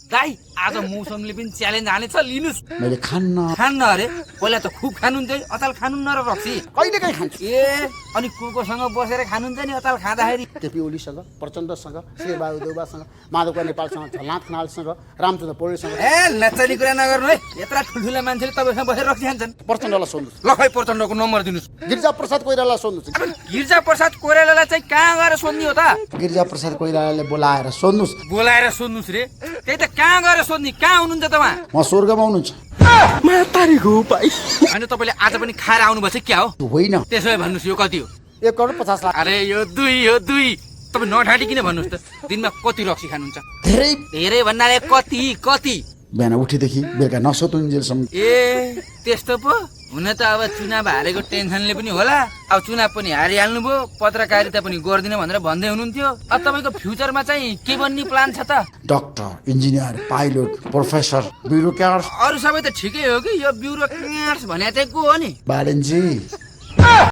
दाइ आज मौसमले पनि च्यालेन्ज हानेछ लिनुस्। मैले खान्न अरे पहिला त खुब खानुहुन्थ्यो अचाल खानुहुन्न र रक्सी कहिले काहीँ खान्छु। ए अनि कोसँग बसेर खानुहुन्छ नि अचाल खाँदाखेरि केपी ओलीसँग, प्रचण्डसँग, शेरबहादुर देउवासँग, माधवका नेपालसँग, झलनाथ खनालसँग, रामचन्द्र पौडेलसँग। ए नचाहिने कुरा नगर्नु है। यत्रा ठुल्ठुला मान्छेले तपाईँसँग बसेर रक्सी खान्छन्। प्रचण्डलाई सोध्नुहोस्, ल खै प्रचण्डको नम्बर दिनुहोस्। गिरिजा प्रसाद कोइरालालाई सोध्नुहोस्। गिरिजा प्रसाद कोइरालालाई चाहिँ कहाँ गएर सोध्ने हो त? गिरिजा प्रसाद कोइरालाले बोलाएर सोध्नुहोस्। बोलाएर सोध्नुहोस् रे? त्यही त कहाँ गएर सोध्ने? कहाँ हुनुहुन्छ त उहाँ? उहाँ स्वर्गमा हुनुहुन्छ। होइन तपाईँले आज पनि खाएर आउनुभएछ क्या हो? होइन, त्यसो भए भन्नुहोस् यो कति हो? 1,50,00,000। अरे यो दुई तपाईँ नढाँटी किन भन्नुहोस् त? दिनमा कति रक्सी खानुहुन्छ? धेरै धेरै भन्नाले कति? बिहान उठेदेखि बेलुका नसोतुन्जेलसम्म। ए त्यस्तो पो? हुन त अब चुनाव हारेको टेन्सनले पनि होला। अब चुनाव पनि हारिहाल्नु भयो, पत्रकारिता पनि गर्दिन भनेर भन्दै हुनुहुन्थ्यो। अब तपाईँको फ्युचरमा चाहिँ के बन्ने प्लान छ त? Doctor, engineer, pilot, professor, bureaucrat. अरू सबै त ठिकै हो कि यो ब्युरोक्राट्स भने चाहिँ को हो नि? बालेनजी